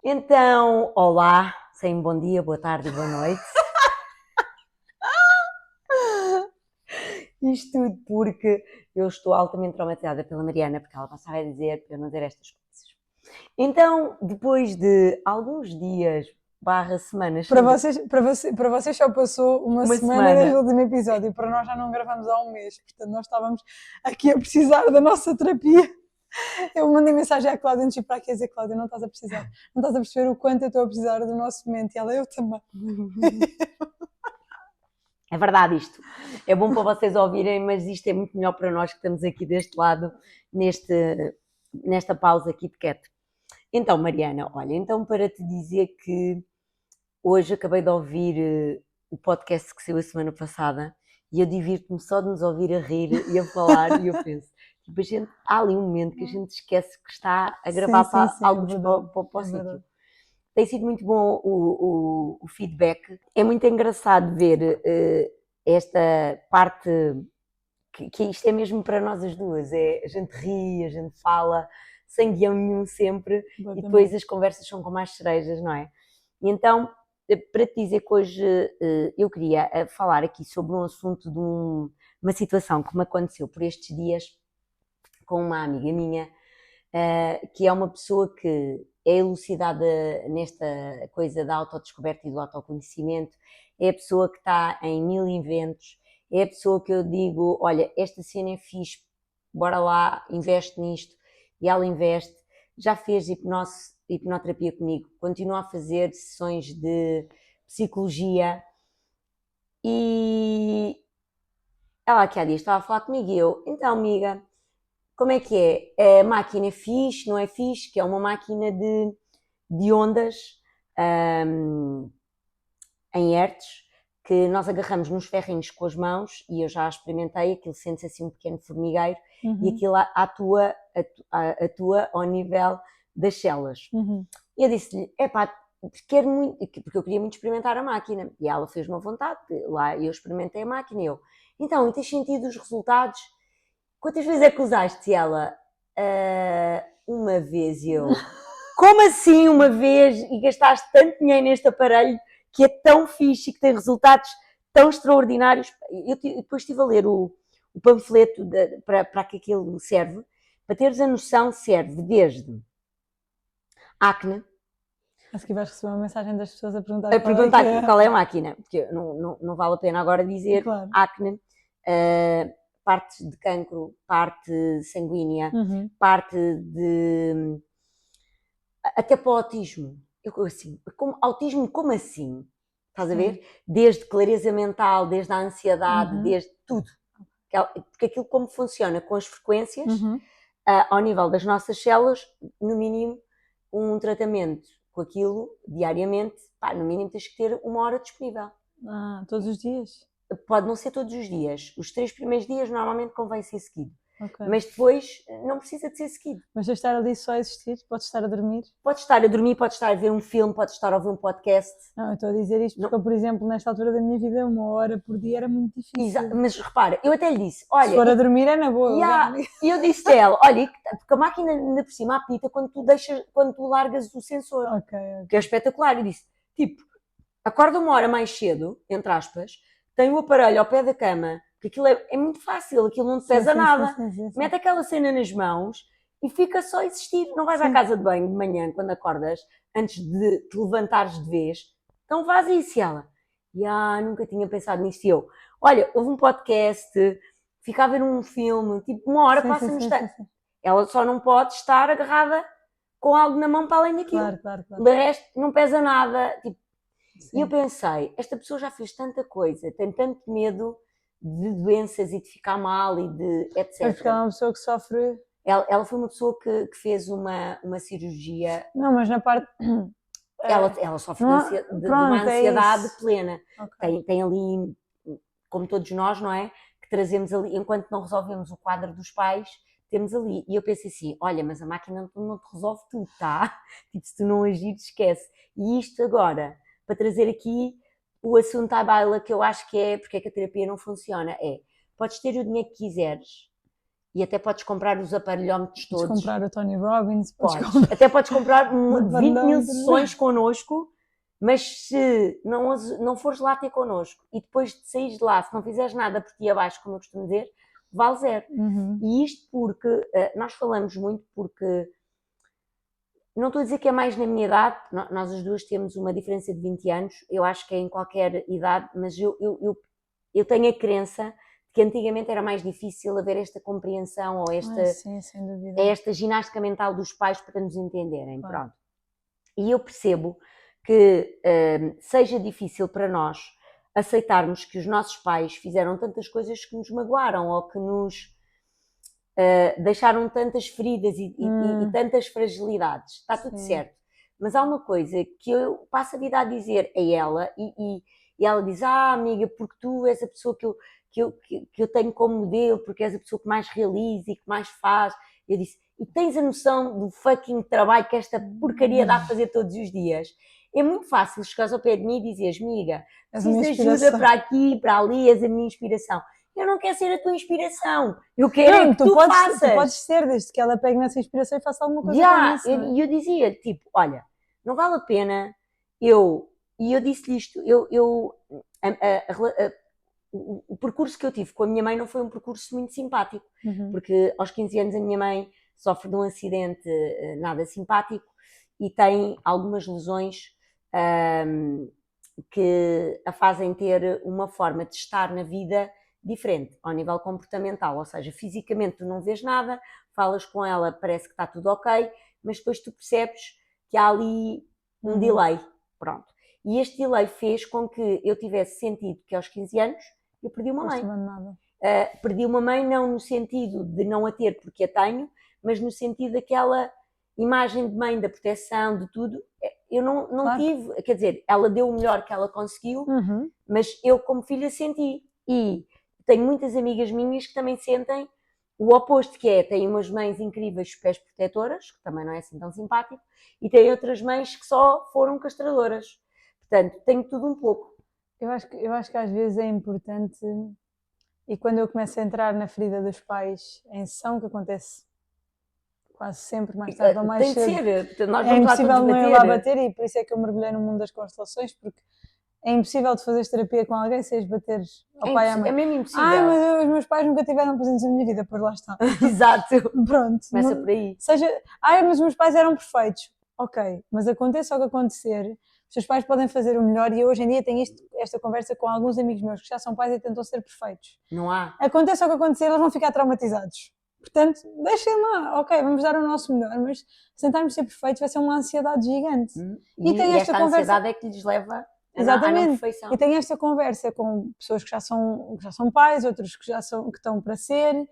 Então, olá, sem bom dia, boa tarde e boa noite. Isto tudo porque eu estou altamente traumatizada pela Mariana, porque ela passava a dizer para eu não dizer estas coisas. Então, depois de alguns dias, semanas... Para vocês só passou uma semana desde o último episódio, para nós já não gravamos há um mês, portanto nós estávamos aqui a precisar da nossa terapia. Eu mandei mensagem à Cláudia antes de ir para aqui a dizer: Cláudia, não estás a precisar, não estás a perceber o quanto eu estou a precisar do nosso momento, e ela: eu também. É verdade isto. É bom para vocês ouvirem, mas isto é muito melhor para nós que estamos aqui deste lado, nesta pausa aqui de quieto. Então, Mariana, olha, então para te dizer que hoje acabei de ouvir o podcast que saiu a semana passada e eu divirto-me só de nos ouvir a rir e a falar e eu penso, tipo, há ali um momento que a gente esquece que está a gravar algo para o sítio. Tem sido muito bom o feedback. É muito engraçado ver esta parte, que isto é mesmo para nós as duas. A gente ri, a gente fala, sem guião nenhum sempre, e depois as conversas são com mais cerejas, não é? E então, para te dizer que hoje eu queria falar aqui sobre um assunto de uma situação que me aconteceu por estes dias com uma amiga minha, que é uma pessoa que é elucidada nesta coisa da autodescoberta e do autoconhecimento, é a pessoa que está em 1000 inventos, é a pessoa que eu digo, olha, esta cena é fixe, bora lá, investe nisto, e ela investe, já fez hipnoterapia comigo, continua a fazer sessões de psicologia, e ela aqui há dias estava a falar comigo e eu, então amiga, como é que é? A máquina é fixe, não é fixe? Que é uma máquina de ondas em hertz, que nós agarramos nos ferrinhos com as mãos, e eu já experimentei, aquilo sente-se assim um pequeno formigueiro, e aquilo atua ao nível das células. E eu disse-lhe, quero muito, porque eu queria muito experimentar a máquina, e ela fez uma vontade, lá eu experimentei a máquina, e eu, então, e tens sentido os resultados? Quantas vezes é que usaste? E ela, uma vez. Eu, como assim uma vez? E gastaste tanto dinheiro neste aparelho que é tão fixe e que tem resultados tão extraordinários. Eu depois estive a ler o panfleto para que aquilo serve. Para teres a noção, serve desde acne. Acho que vais receber uma mensagem das pessoas a perguntar qual é a máquina, porque não vale a pena agora dizer, claro. Acne, parte de cancro, parte sanguínea, parte de... até para o autismo. Eu assim, autismo como assim? Estás a ver? Desde clareza mental, desde a ansiedade, desde tudo. Porque aquilo como funciona com as frequências, ao nível das nossas células, no mínimo, um tratamento com aquilo, diariamente, no mínimo tens que ter 1 hora disponível. Todos os dias? Pode não ser todos os dias. Os 3 primeiros dias normalmente convém ser seguido. Okay. Mas depois não precisa de ser seguido. Mas de estar ali só a existir? Podes estar a dormir? Podes estar a dormir, podes estar a ver um filme, podes estar a ouvir um podcast. Não, eu estou a dizer isto porque eu, por exemplo, nesta altura da minha vida, 1 hora por dia era muito difícil. Exato. Mas repara, eu até lhe disse, olha... Se for a dormir é na boa. E eu disse a ela, olha, porque a máquina ainda por cima apita quando tu largas o sensor. Que é espetacular. Eu disse, tipo, acorda 1 hora mais cedo, entre aspas, tem o aparelho ao pé da cama, porque aquilo é muito fácil, aquilo não te pesa nada. Sim. Mete aquela cena nas mãos e fica só a existir. Não vais à casa de banho de manhã, quando acordas, antes de te levantares de vez. Então faz isso. E ela, nunca tinha pensado nisso. E eu, olha, houve um podcast, fica a ver um filme, tipo 1 hora passa no instante. Ela só não pode estar agarrada com algo na mão para além daquilo. Claro. De resto, não pesa nada. Tipo, e eu pensei, esta pessoa já fez tanta coisa, tem tanto medo de doenças e de ficar mal e de etc. É porque ela é uma pessoa que sofre... Ela foi uma pessoa que fez uma cirurgia... Não, mas na parte... Ela sofre de uma ansiedade plena. Okay. Tem ali, como todos nós, não é? Que trazemos ali, enquanto não resolvemos o quadro dos pais, temos ali. E eu pensei assim, olha, mas a máquina não te resolve tudo, tá? Tipo, se tu não agires, esquece. E isto agora... para trazer aqui o assunto à baila, que eu acho que é porque é que a terapia não funciona, podes ter o dinheiro que quiseres, e até podes comprar os aparelhómetros Podes todos. comprar o Tony Robbins, Até podes comprar 20 mil Não. sessões connosco, mas se não fores lá ter connosco e depois de saís de lá, se não fizeres nada por ti abaixo, como eu costumo dizer, vale zero. E isto porque nós falamos muito porque não estou a dizer que é mais na minha idade, nós as duas temos uma diferença de 20 anos, eu acho que é em qualquer idade, mas eu tenho a crença que antigamente era mais difícil haver esta compreensão ou Sim, sem dúvida. esta ginástica mental dos pais para nos entenderem. Claro. Pronto. E eu percebo que seja difícil para nós aceitarmos que os nossos pais fizeram tantas coisas que nos magoaram ou que nos deixaram tantas feridas e tantas fragilidades. Está tudo certo. Mas há uma coisa que eu passo a vida a dizer a ela e ela diz, amiga, porque tu és a pessoa que eu tenho como modelo, porque és a pessoa que mais realiza e que mais faz. Eu disse, e tens a noção do fucking trabalho que esta porcaria dá a fazer todos os dias? É muito fácil chegares ao pé de mim e dizeres, amiga, preciso de ajuda para aqui, para ali, és a minha inspiração. Eu não quero ser a tua inspiração. Eu quero que tu faças. Tu podes ser, desde que ela pegue nessa inspiração e faça alguma coisa com isso. E eu dizia, tipo, olha, não vale a pena e eu disse-lhe isto, o percurso que eu tive com a minha mãe não foi um percurso muito simpático, porque aos 15 anos a minha mãe sofre de um acidente nada simpático e tem algumas lesões que a fazem ter uma forma de estar na vida diferente, ao nível comportamental, ou seja, fisicamente tu não vês nada, falas com ela, parece que está tudo ok, mas depois tu percebes que há ali um delay, pronto. E este delay fez com que eu tivesse sentido que aos 15 anos eu perdi uma mãe. Perdi uma mãe não no sentido de não a ter porque a tenho, mas no sentido daquela imagem de mãe, da proteção, de tudo. Eu não tive, quer dizer, ela deu o melhor que ela conseguiu, mas eu como filha senti. E tenho muitas amigas minhas que também sentem o oposto, que é, têm umas mães incríveis, pés protetoras, que também não é assim tão simpático, e têm outras mães que só foram castradoras. Portanto, tenho tudo um pouco. Eu acho que às vezes é importante, e quando eu começo a entrar na ferida dos pais em sessão, que acontece quase sempre, mais tarde ou mais cedo, tem de ser. Nós é impossível não ir lá bater, e por isso é que eu mergulhei no mundo das constelações, porque é impossível de fazeres terapia com alguém sem bater ao pai e à mãe. É mesmo impossível. Mas os meus pais nunca tiveram presentes na minha vida, pois lá está. Exato. Pronto. Começa por aí. Mas os meus pais eram perfeitos. Ok, mas aconteça o que acontecer, os seus pais podem fazer o melhor, e eu hoje em dia tenho esta conversa com alguns amigos meus que já são pais e tentam ser perfeitos. Não há. Aconteça o que acontecer, eles vão ficar traumatizados. Portanto, deixem lá, ok, vamos dar o nosso melhor, mas tentarmos ser perfeitos vai ser uma ansiedade gigante. E esta ansiedade é que lhes leva à não perfeição. E tenho esta conversa com pessoas que já são pais, outros que estão para ser,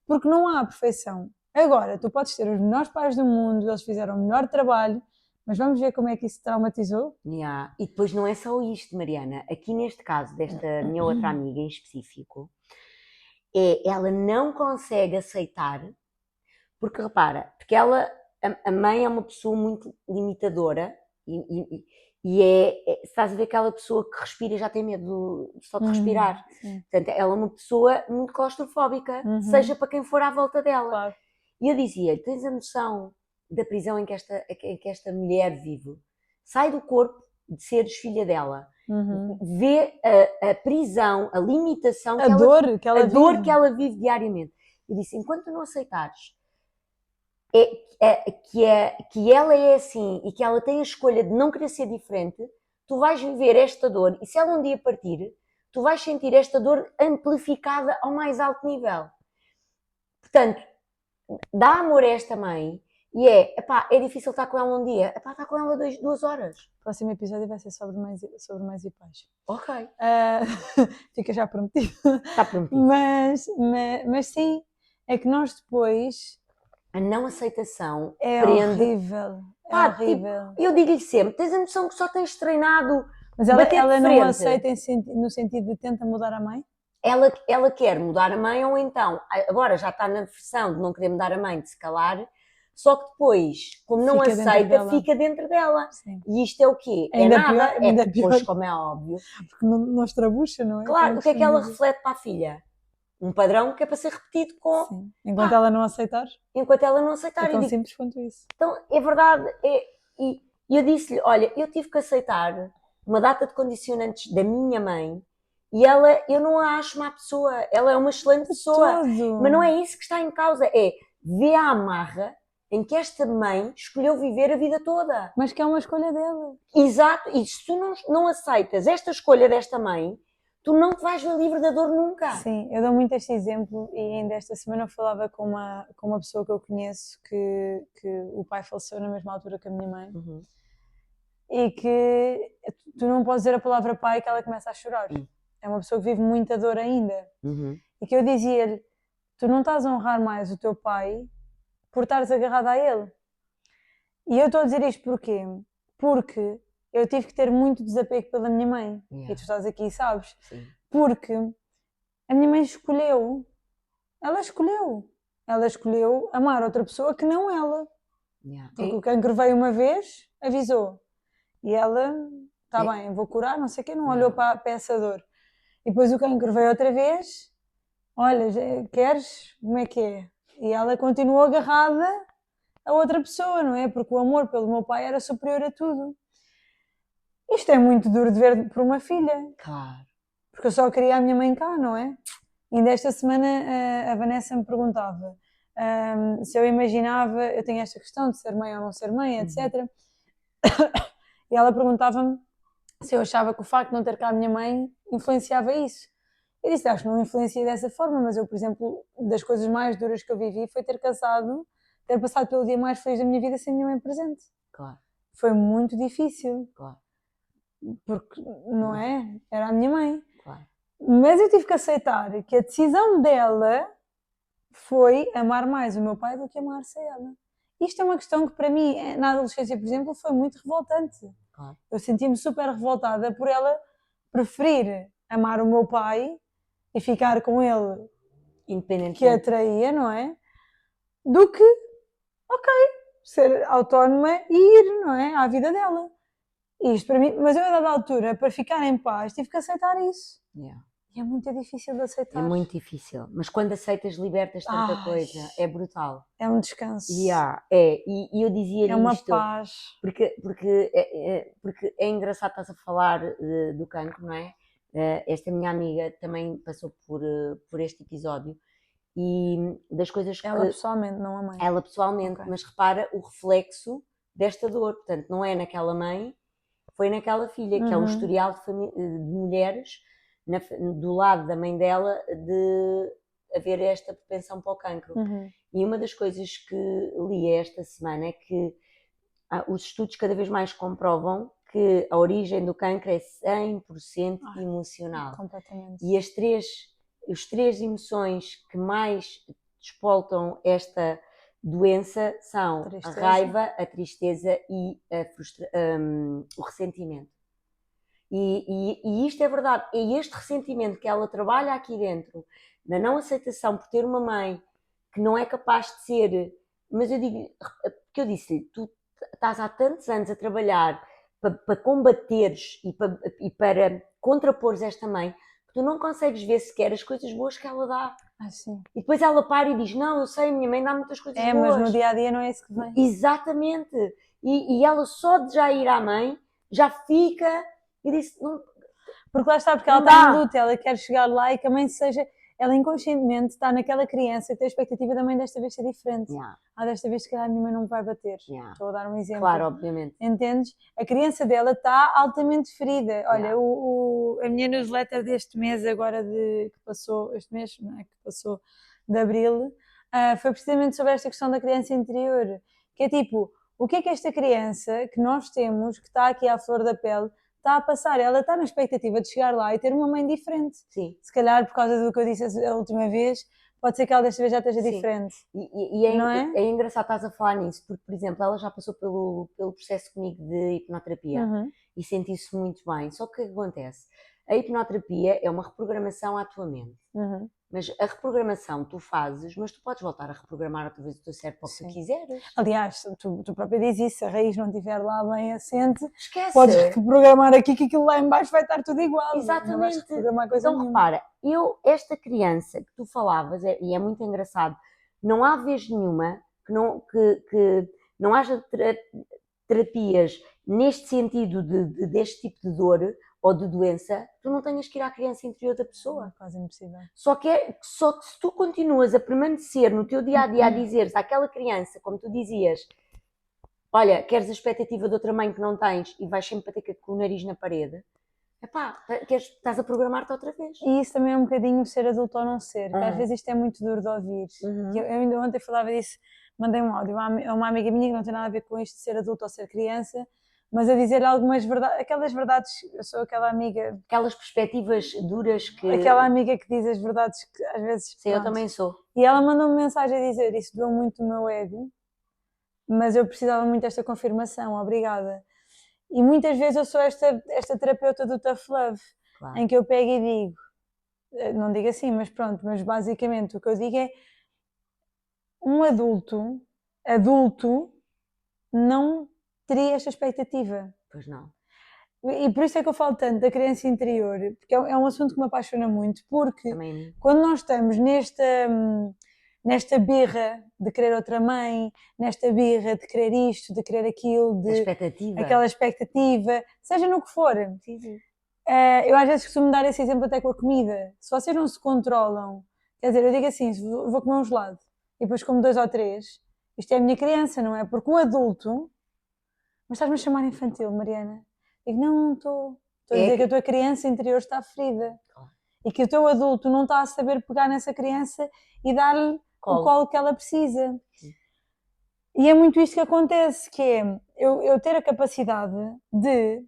porque não há perfeição. Agora, tu podes ter os melhores pais do mundo, eles fizeram o melhor trabalho, mas vamos ver como é que isso te traumatizou? E depois não é só isto, Mariana. Aqui neste caso desta minha outra amiga em específico, ela não consegue aceitar, porque repara, porque a mãe é uma pessoa muito limitadora e estás a ver aquela pessoa que respira e já tem medo só de respirar. Portanto, ela é uma pessoa muito claustrofóbica, seja para quem for à volta dela. Claro. E eu dizia-lhe, tens a noção da prisão em que esta mulher vive? Sai do corpo de seres filha dela. Vê a prisão, a limitação, a dor que ela vive diariamente. Eu disse, enquanto tu não aceitares que ela é assim e que ela tem a escolha de não querer ser diferente, tu vais viver esta dor, e se ela um dia partir, tu vais sentir esta dor amplificada ao mais alto nível. Portanto, dá amor a esta mãe, e é difícil estar com ela um dia, estar com ela 2 horas. O próximo episódio vai ser sobre mães e pais. Ok. Fica já prometido. Está prometido. Mas sim, é que nós depois... A não aceitação é prende... horrível. É horrível. Tipo, eu digo-lhe sempre, tens a noção que só tens treinado. Mas ela não aceita no sentido de tenta mudar a mãe? Ela quer mudar a mãe, ou então, agora já está na versão de não querer mudar a mãe, de se calar, só que depois, como não aceita, fica dentro dela. Sim. E isto é o quê? Ainda nada, pior. Depois, como é óbvio. Porque não estrabucha, não é? Claro, o que é que ela reflete para a filha? um padrão que é para ser repetido Sim. Enquanto ela não aceitar, enquanto ela não aceitar. é E tão digo, simples quanto isso. então, é verdade. E eu disse-lhe, olha, eu tive que aceitar uma data de condicionantes da minha mãe e ela, eu não a acho má pessoa, ela é uma excelente pessoa. Todo. Mas não é isso que está em causa, é ver a amarra em que esta mãe escolheu viver a vida toda. Mas que é uma escolha dela. Exato, e se tu não aceitas esta escolha desta mãe, tu não te vais ver livre da dor nunca. Sim, eu dou muito este exemplo e ainda esta semana eu falava com uma pessoa que eu conheço que o pai faleceu na mesma altura que a minha mãe e que tu não podes dizer a palavra pai que ela começa a chorar. É uma pessoa que vive muita dor ainda. E que eu dizia-lhe, tu não estás a honrar mais o teu pai por estares agarrada a ele. E eu estou a dizer isto porquê? Porque eu tive que ter muito desapego pela minha mãe. Yeah. E tu estás aqui e sabes. Sim. Porque a minha mãe escolheu. Ela escolheu amar outra pessoa que não ela. Yeah. Porque o cancro veio uma vez, avisou. E ela, está bem, vou curar, não sei o quê, não olhou para essa dor. E depois o cancro veio outra vez, olha, queres? Como é que é? E ela continuou agarrada a outra pessoa, não é? Porque o amor pelo meu pai era superior a tudo. Isto é muito duro de ver por uma filha. Claro. Porque eu só queria a minha mãe cá, não é? Ainda esta semana a Vanessa me perguntava se eu imaginava, eu tenho esta questão de ser mãe ou não ser mãe, etc. E ela perguntava-me se eu achava que o facto de não ter cá a minha mãe influenciava isso. Eu disse, acho que não influencia dessa forma, mas eu, por exemplo, das coisas mais duras que eu vivi foi ter passado pelo dia mais feliz da minha vida sem a minha mãe presente. Claro. Foi muito difícil. Claro. Porque, não é? Era a minha mãe. Claro. Mas eu tive que aceitar que a decisão dela foi amar mais o meu pai do que amar-se a ela. Isto é uma questão que para mim, na adolescência, por exemplo, foi muito revoltante. Claro. Eu senti-me super revoltada por ela preferir amar o meu pai e ficar com ele que a traía, não é? Do que, ser autónoma e ir, não é? À vida dela. Isto para mim, mas eu a dada altura, para ficar em paz, tive que aceitar isso. Yeah. E é muito difícil de aceitar. É muito difícil, mas quando aceitas libertas tanta coisa, é brutal. É um descanso. Yeah, e eu dizia-lhe é uma isto, paz. porque é engraçado estás a falar do cancro, não é? Esta minha amiga também passou por este episódio e das coisas que... Ela pessoalmente, não a mãe. Ela pessoalmente, okay. Mas repara o reflexo desta dor, portanto não é naquela mãe, foi naquela filha, que é um historial de mulheres do lado da mãe dela de haver esta propensão para o cancro. E uma das coisas que li esta semana é que os estudos cada vez mais comprovam que a origem do cancro é 100% emocional. Completamente. E as três emoções que mais despoltam esta doença são a raiva, a tristeza e o ressentimento. E isto é verdade, é este ressentimento que ela trabalha aqui dentro, da não aceitação por ter uma mãe que não é capaz de ser, mas eu digo, porque eu disse-lhe, tu estás há tantos anos a trabalhar para combateres e para contrapores esta mãe, que tu não consegues ver sequer as coisas boas que ela dá. Sim. E depois ela para e diz, não, eu sei, a minha mãe dá muitas coisas boas. Mas no dia-a-dia não é isso que vem. Exatamente. E ela só de já ir à mãe, já fica... Eu disse, não, porque lá está, porque ela está em luta, ela quer chegar lá e que a mãe seja, ela inconscientemente está naquela criança que tem a expectativa da mãe desta vez ser diferente. Desta vez se calhar a minha mãe não me vai bater. Estou a dar um exemplo. Claro, obviamente. Entendes? A criança dela está altamente ferida. Olha, a minha newsletter deste mês agora que passou, este mês, não é, que passou de abril, foi precisamente sobre esta questão da criança interior, que é tipo, o que é que esta criança que nós temos, que está aqui à flor da pele, está a passar? Ela está na expectativa de chegar lá e ter uma mãe diferente. Sim. Se calhar, por causa do que eu disse a última vez, pode ser que ela desta vez já esteja diferente. E é engraçado estás a falar nisso, porque, por exemplo, ela já passou pelo processo comigo de hipnoterapia e senti-se muito bem. Só que o que acontece? A hipnoterapia é uma reprogramação à tua mente. Mas a reprogramação tu fazes, mas tu podes voltar a reprogramar outra vez o teu cérebro para o que tu Sim. quiseres. Aliás, tu própria dizes isso, se a raiz não estiver lá bem assente, Esquece! podes reprogramar aqui que aquilo lá em baixo vai estar tudo igual. Não vais Exatamente. reprogramar coisa Então nenhuma. repara, esta criança que tu falavas, e é muito engraçado, não há vez nenhuma que não haja terapias neste sentido deste tipo de dor ou de doença, tu não tenhas que ir à criança interior da pessoa. É quase impossível. Só que se tu continuas a permanecer no teu dia-a-dia a dizeres àquela criança, como tu dizias, olha, queres a expectativa de outra mãe que não tens e vais sempre bater com o nariz na parede, epá, estás a programar-te outra vez. E isso também é um bocadinho ser adulto ou não ser, que às Uhum. vezes isto é muito duro de ouvir. Uhum. Eu ainda ontem falava disso, mandei um áudio a uma amiga minha que não tem nada a ver com isto de ser adulto ou ser criança, mas a dizer algumas verdades, aquelas verdades, eu sou aquela amiga, Aquelas perspectivas duras que... aquela amiga que diz as verdades que às vezes, Sim, eu pronto. também sou. E ela mandou-me mensagem a dizer, isso doeu muito o meu ego, mas eu precisava muito desta confirmação, obrigada. E muitas vezes eu sou esta terapeuta do Tough Love, Claro. em que eu pego e digo, não digo assim, mas pronto, mas basicamente o que eu digo é, um adulto não teria esta expectativa. Pois não. E por isso é que eu falo tanto da criança interior, porque é um assunto que me apaixona muito, porque Também. quando nós estamos nesta birra de querer outra mãe, nesta birra de querer isto, de querer aquilo, A expectativa. aquela expectativa, seja no que for. Sim, sim. Eu às vezes costumo dar esse exemplo até com a comida. Se vocês não se controlam, quer dizer, eu digo assim, se vou comer um gelado e depois como 2 ou 3, isto é a minha criança, não é? Porque o adulto, mas estás-me a chamar infantil, Mariana? Digo, não estou. Estou a dizer que a tua criança interior está ferida. Claro. E que o teu adulto não está a saber pegar nessa criança e dar-lhe o colo que ela precisa. Sim. E é muito isto que acontece, que é eu ter a capacidade de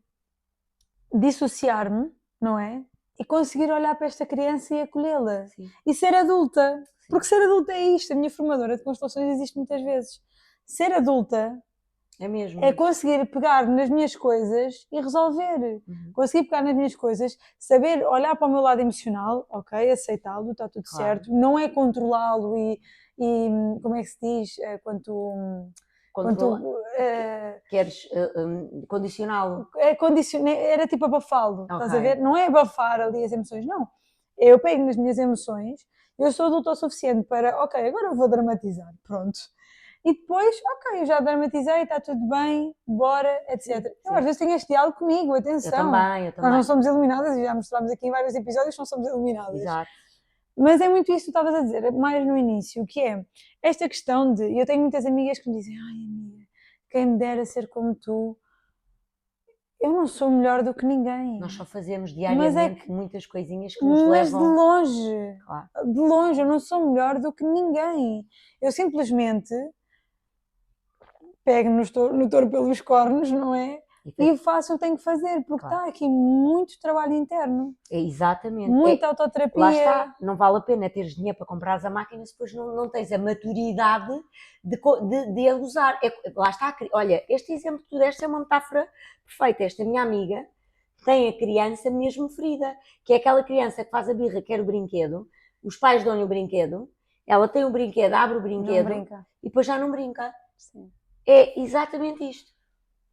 dissociar-me, não é? E conseguir olhar para esta criança e acolhê-la. E ser adulta. Sim. Porque ser adulta é isto. A minha formadora de constelações existe muitas vezes. Ser adulta é mesmo. É conseguir pegar nas minhas coisas e resolver. Uhum. Conseguir pegar nas minhas coisas, saber olhar para o meu lado emocional, ok, aceitá-lo, está tudo certo. Não é controlá-lo e como é que se diz? Queres condicioná-lo? Era tipo abafá-lo, estás a ver? Não é abafar ali as emoções, não. Eu pego nas minhas emoções, eu sou adulta o suficiente para, ok, agora eu vou dramatizar, pronto. E depois, ok, eu já dramatizei, está tudo bem, bora, etc. Sim. Eu às vezes tenho este diálogo comigo, atenção. Eu também. Nós não somos iluminadas e já mostramos aqui em vários episódios que não somos iluminadas. Exato. Mas é muito isso que tu estavas a dizer, mais no início, que é esta questão de... Eu tenho muitas amigas que me dizem, ai amiga, quem me dera ser como tu. Eu não sou melhor do que ninguém. Nós só fazemos diariamente muitas coisinhas que nos levam... Mas de longe, claro. De longe, eu não sou melhor do que ninguém. Eu simplesmente pego no touro pelos cornos, não é? E faço o que tenho que fazer, porque está aqui muito trabalho interno. Exatamente. Muita autoterapia. Lá está, não vale a pena teres dinheiro para comprar a máquina se depois não tens a maturidade de a usar. Lá está, olha, este exemplo que tu deste é uma metáfora perfeita. Esta minha amiga tem a criança mesmo ferida, que é aquela criança que faz a birra, quer o brinquedo, os pais dão-lhe o brinquedo, ela tem o brinquedo, abre o brinquedo e depois já não brinca. Sim. É exatamente isto.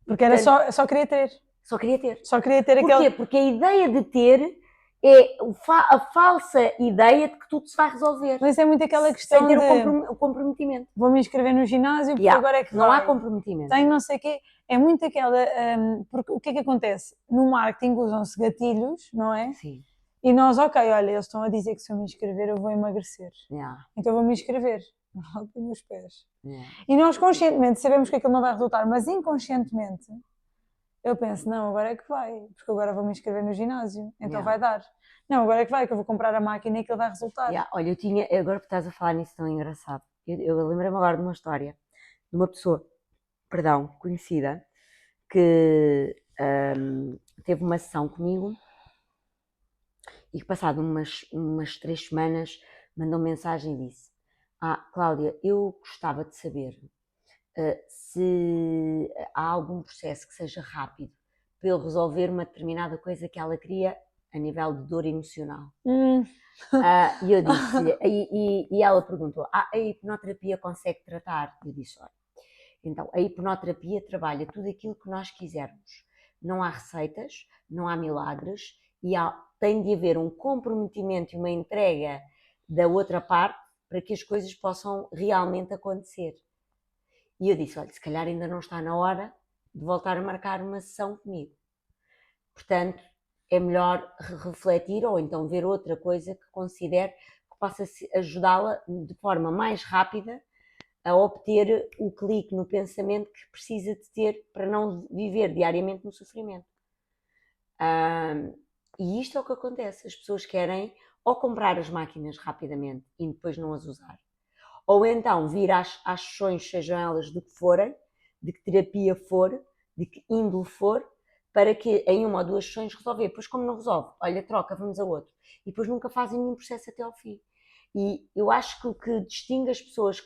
Porque era só queria ter. Só queria ter. Só queria ter aquele... Porquê? Porque a ideia de ter é a falsa ideia de que tudo se vai resolver. Mas é muito aquela questão sem ter o comprometimento. Vou-me inscrever no ginásio porque agora é que não há comprometimento. Tenho não sei o quê. É muito aquela... porque o que é que acontece? No marketing usam-se gatilhos, não é? Sim. E nós, ok, olha, eles estão a dizer que se eu me inscrever eu vou emagrecer. Então vou-me inscrever. Logo para os meus pés. E nós conscientemente sabemos que aquilo não vai resultar, mas inconscientemente eu penso, não, agora é que vai, porque agora vou me inscrever no ginásio, então vai dar. Não, agora é que vai, que eu vou comprar a máquina e aquilo vai resultar. Olha, agora que estás a falar nisso tão engraçado, eu lembrei-me agora de uma história de uma pessoa, conhecida, que teve uma sessão comigo e que passado umas 3 semanas mandou mensagem e disse: Cláudia, eu gostava de saber se há algum processo que seja rápido para eu resolver uma determinada coisa que ela queria a nível de dor emocional. Hum, E eu disse, e ela perguntou, a hipnoterapia consegue tratar? Eu disse, olha, então a hipnoterapia trabalha tudo aquilo que nós quisermos. Não há receitas, não há milagres e tem de haver um comprometimento e uma entrega da outra parte para que as coisas possam realmente acontecer. E eu disse, olha, se calhar ainda não está na hora de voltar a marcar uma sessão comigo. Portanto, é melhor refletir ou então ver outra coisa que considere que possa ajudá-la de forma mais rápida a obter o clique no pensamento que precisa de ter para não viver diariamente no sofrimento. E isto é o que acontece. As pessoas querem ou comprar as máquinas rapidamente e depois não as usar, ou então vir às sessões, sejam elas do que forem, de que terapia for, de que índole for, para que em uma ou duas sessões resolver. Pois como não resolve, olha, troca, vamos a outro. E depois nunca fazem nenhum processo até ao fim. E eu acho que o que distingue as pessoas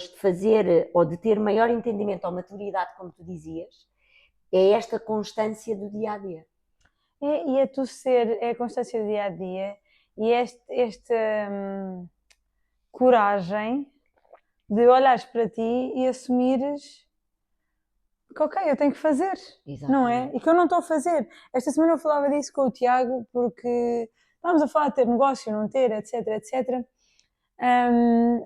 de fazer ou de ter maior entendimento ou maturidade, como tu dizias, é esta constância do dia a dia. É a constância do dia a dia e esta coragem de olhares para ti e assumires que ok, eu tenho que fazer, não é? E que eu não estou a fazer. Esta semana eu falava disso com o Tiago porque estávamos a falar de ter negócio, não ter, etc, etc.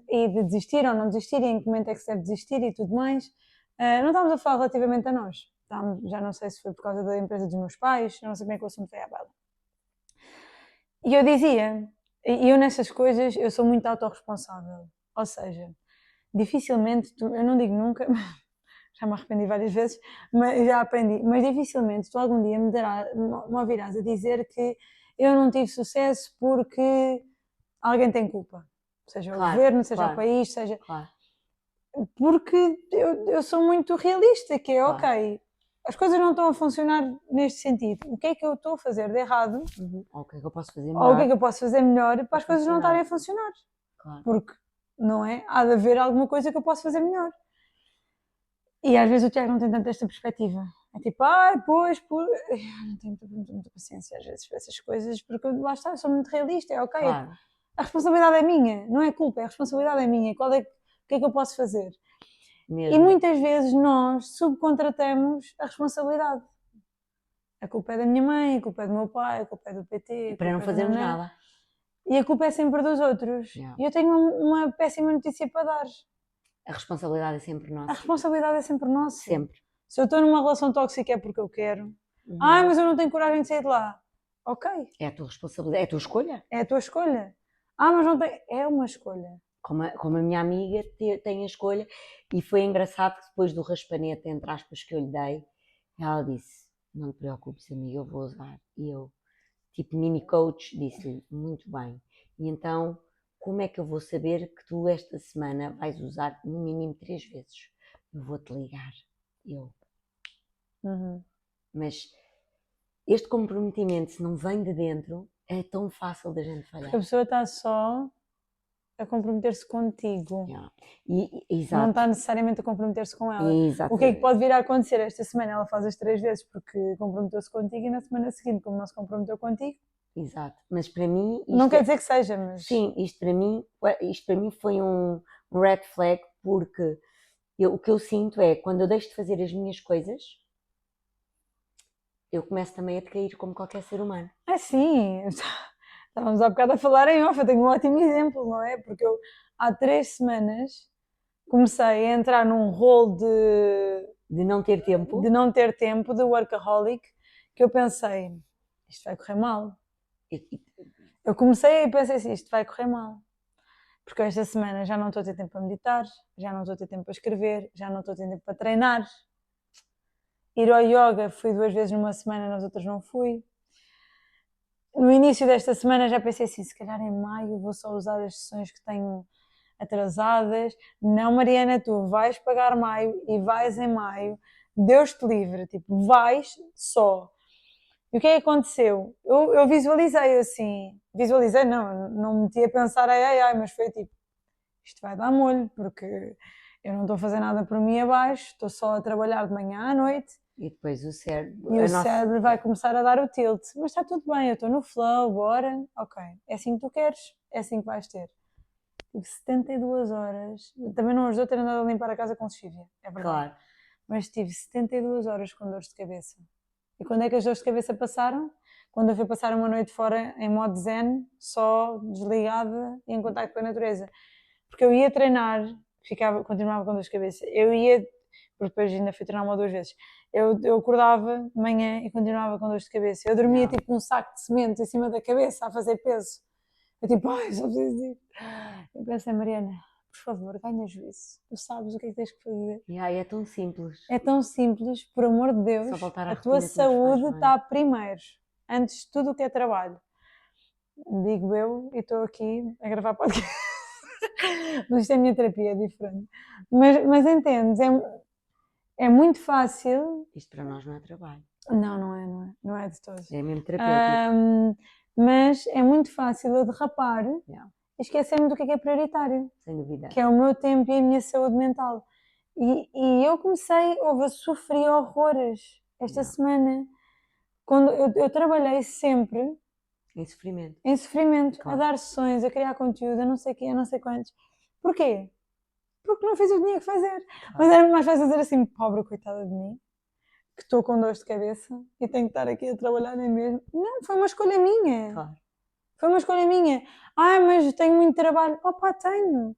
E de desistir ou não desistir, e em que momento é que se deve desistir e tudo mais. Não estávamos a falar relativamente a nós. Já não sei se foi por causa da empresa dos meus pais, não sei bem que o assunto foi à baila. E eu dizia, eu nessas coisas, eu sou muito autorresponsável. Ou seja, dificilmente, eu não digo nunca, já me arrependi várias vezes, mas já aprendi, mas dificilmente tu algum dia me ouvirás a dizer que eu não tive sucesso porque alguém tem culpa. Seja o governo, seja o país, seja... Claro. Porque eu sou muito realista, que é ok, as coisas não estão a funcionar neste sentido. O que é que eu estou a fazer de errado? Ou o que é que eu posso fazer melhor? Ou o que é que eu posso fazer melhor para as coisas não estarem a funcionar? Claro. Porque, não é? Há de haver alguma coisa que eu posso fazer melhor. E às vezes o Tiago não tem tanto esta perspectiva. É tipo, pois, eu não tenho muita paciência às vezes para essas coisas, porque lá está, eu sou muito realista, é ok. Claro. A responsabilidade é minha, não é culpa, a responsabilidade é minha. O que é que eu posso fazer? Mesmo. E muitas vezes nós subcontratamos a responsabilidade. A culpa é da minha mãe, a culpa é do meu pai, a culpa é do PT. Para não fazermos nada. E a culpa é sempre dos outros. Yeah. E eu tenho uma péssima notícia para dar. A responsabilidade é sempre nossa. A responsabilidade é sempre nossa. Sempre. Se eu estou numa relação tóxica é porque eu quero. Mas eu não tenho coragem de sair de lá. Ok. É a tua responsabilidade, é a tua escolha. É a tua escolha. Mas não tem... É uma escolha. Como a minha amiga tem a escolha, e foi engraçado que depois do raspanete, entre aspas, que eu lhe dei, ela disse, não te preocupes amiga, eu vou usar. E eu, tipo mini coach, disse-lhe, muito bem. E então, como é que eu vou saber que tu esta semana vais usar no mínimo 3 vezes? Eu vou-te ligar. Mas este comprometimento, se não vem de dentro, é tão fácil da gente falhar. Porque a pessoa está só a comprometer-se contigo. Yeah. Exato. Não está necessariamente a comprometer-se com ela. Exatamente. O que é que pode vir a acontecer? Esta semana ela faz as 3 vezes porque comprometeu-se contigo e na semana seguinte, como não se comprometeu contigo. Exato. Mas para mim... Não quer dizer que seja, mas... Sim, isto para mim foi um red flag, porque o que eu sinto é, quando eu deixo de fazer as minhas coisas, eu começo também a decair como qualquer ser humano. Sim. Estávamos há bocado a falar em off, eu tenho um ótimo exemplo, não é? Porque eu, há 3 semanas, comecei a entrar num rol de não ter tempo, de workaholic, que eu pensei, isto vai correr mal. Eu comecei e pensei assim, isto vai correr mal. Porque esta semana já não estou a ter tempo para meditar, já não estou a ter tempo para escrever, já não estou a ter tempo para treinar. Ir ao yoga fui 2 vezes numa semana, nas outras não fui. No início desta semana já pensei assim, se calhar em maio vou só usar as sessões que tenho atrasadas. Não, Mariana, tu vais pagar maio e vais em maio. Deus te livre, tipo, vais só. E o que é que aconteceu? Eu visualizei assim, não meti a pensar, mas foi tipo, isto vai dar molho, porque eu não estou a fazer nada por mim abaixo, estou só a trabalhar de manhã à noite, E depois o cérebro. E o cérebro vai começar a dar o tilt. Mas está tudo bem, eu estou no flow, bora. Ok, é assim que tu queres, é assim que vais ter. Tive 72 horas. Também não ajudou ter andado a limpar a casa com lexívia, é verdade. Claro. Mas tive 72 horas com dores de cabeça. E quando é que as dores de cabeça passaram? Quando eu fui passar uma noite fora em modo zen, só desligada e em contacto com a natureza. Porque eu ia treinar, continuava com dores de cabeça. Eu ia, porque depois ainda fui treinar uma ou duas vezes. Eu acordava de manhã e continuava com dores de cabeça. Eu dormia tipo um saco de cimento em cima da cabeça a fazer peso. Eu tipo, ai, só preciso disso. Eu pensei, Mariana, por favor, ganha juízo. Tu sabes o que é que tens que fazer. E aí é tão simples. É tão simples, por amor de Deus, Só voltar à a tua rotina que nos faz saúde bem. está primeiro, antes de tudo o que é trabalho. Digo eu e estou aqui a gravar podcast. Mas isto é a minha terapia, é diferente. Mas entendes, é muito fácil. Isto para nós não é trabalho. Não é de todo. É mesmo terapêutico. Mas é muito fácil eu derrapar Yeah. e esquecer-me do que é prioritário, Sem dúvida. que é o meu tempo e a minha saúde mental. E eu comecei, a sofrer horrores esta Yeah. semana. Quando eu trabalhei sempre Em sofrimento. em sofrimento, Claro. a dar sessões, a criar conteúdo, a não sei o quê, a não sei quantos. Porquê? Porque não fiz o que tinha que fazer. Claro. Mas era mais fácil dizer assim, pobre coitada de mim, que estou com dores de cabeça e tenho que estar aqui a trabalhar nem mesmo. Não, foi uma escolha minha. Claro. Foi uma escolha minha. Ah, mas tenho muito trabalho. Opa, tenho. Claro.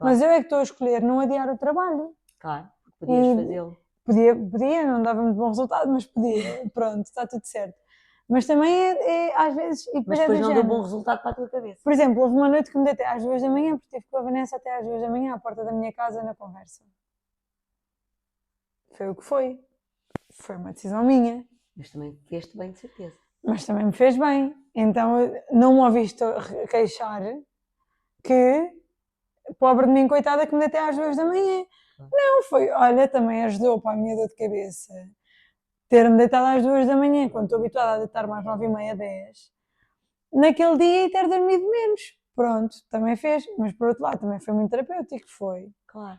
Mas eu é que estou a escolher não adiar o trabalho. Claro, podias E fazê-lo. Podia, não dava muito bom resultado, mas podia. Pronto, está tudo certo. Mas também às vezes. E Mas depois depois do não deu género. bom resultado para a tua cabeça. Por exemplo, houve uma noite que me deitei às 2 da manhã, porque estive com a Vanessa até às 2 da manhã à porta da minha casa na conversa. Foi o que foi. Foi uma decisão minha. Mas também fez-te bem, de certeza. Mas também me fez bem. Então não me ouviste queixar que pobre de mim, coitada, que me deitei às 2 da manhã. Não, foi, olha, também ajudou para a minha dor de cabeça ter-me deitado às 2 da manhã, quando estou habituada a deitar-me às 9h30, 10, naquele dia e ter dormido menos. Pronto, também fez, mas por outro lado também foi muito terapêutico, foi. Claro.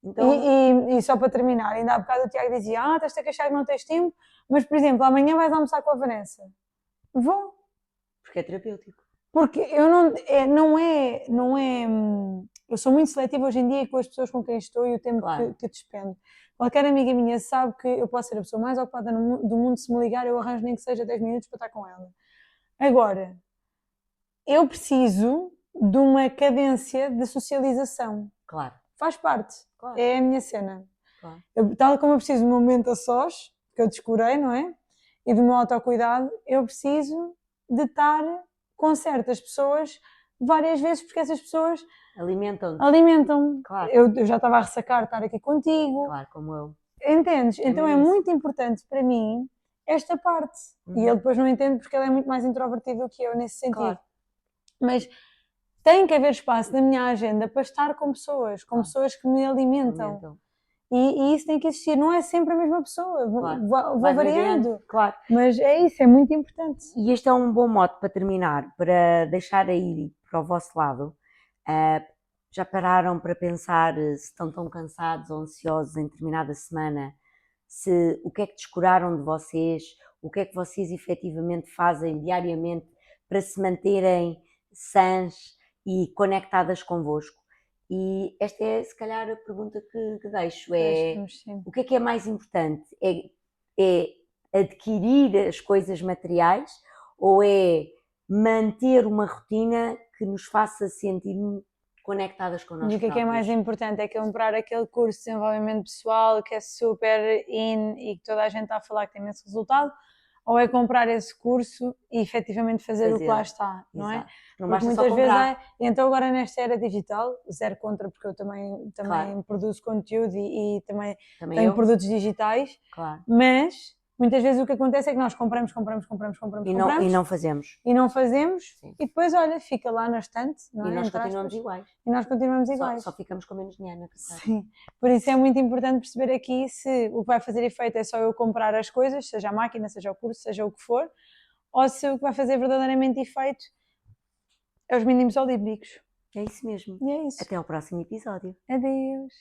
Então, E só para terminar, ainda há bocado o Tiago dizia, estás-te a queixar que não tens tempo, mas por exemplo, amanhã vais almoçar com a Vanessa. Vou. porque é terapêutico. Porque eu eu sou muito seletiva hoje em dia com as pessoas com quem estou e o tempo Claro. que despendo. Qualquer amiga minha sabe que eu posso ser a pessoa mais ocupada do mundo, se me ligar eu arranjo nem que seja 10 minutos para estar com ela. Agora, eu preciso de uma cadência de socialização. Claro. Faz parte. Claro. É a minha cena. Claro. Tal como eu preciso de um momento a sós, que eu descurei, não é? E do meu autocuidado, eu preciso de estar com certas pessoas várias vezes, porque essas pessoas alimentam-me. Claro. Eu já estava a ressacar estar aqui contigo. Claro, como eu. Entendes? Então é mesmo isso. muito importante para mim esta parte. E ele depois não entende porque ele é muito mais introvertido do que eu nesse sentido. Claro. Mas tem que haver espaço na minha agenda para estar com pessoas pessoas que me alimentam. E isso tem que existir, não é sempre a mesma pessoa, Claro. vou variando. Claro. Mas é isso, é muito importante. E este é um bom mote para terminar, para deixar aí para o vosso lado. Já pararam para pensar se estão tão cansados ou ansiosos em determinada semana? O que é que descuraram de vocês? O que é que vocês efetivamente fazem diariamente para se manterem sãs e conectadas convosco? E esta é, se calhar, a pergunta que deixo. O que é mais importante? É adquirir as coisas materiais ou é manter uma rotina que nos faça sentir conectadas connosco? E o que é mais importante? É comprar aquele curso de desenvolvimento pessoal que é super in e que toda a gente está a falar que tem esse resultado? Ou é comprar esse curso e efetivamente fazer o que lá está, não é? Não porque muitas vezes então agora nesta era digital, zero contra, porque eu também Claro. produzo conteúdo e também tenho produtos digitais, claro. Mas muitas vezes o que acontece é que nós compramos e não fazemos. Sim. E depois, olha, fica lá na estante, não é? E nós continuamos iguais. E nós continuamos iguais. Só ficamos com menos dinheiro na casa. Sim. Por isso é muito importante perceber aqui se o que vai fazer efeito é só eu comprar as coisas, seja a máquina, seja o curso, seja o que for, ou se o que vai fazer verdadeiramente efeito é os mínimos olímpicos. É isso mesmo. E é isso. Até ao próximo episódio. Adeus.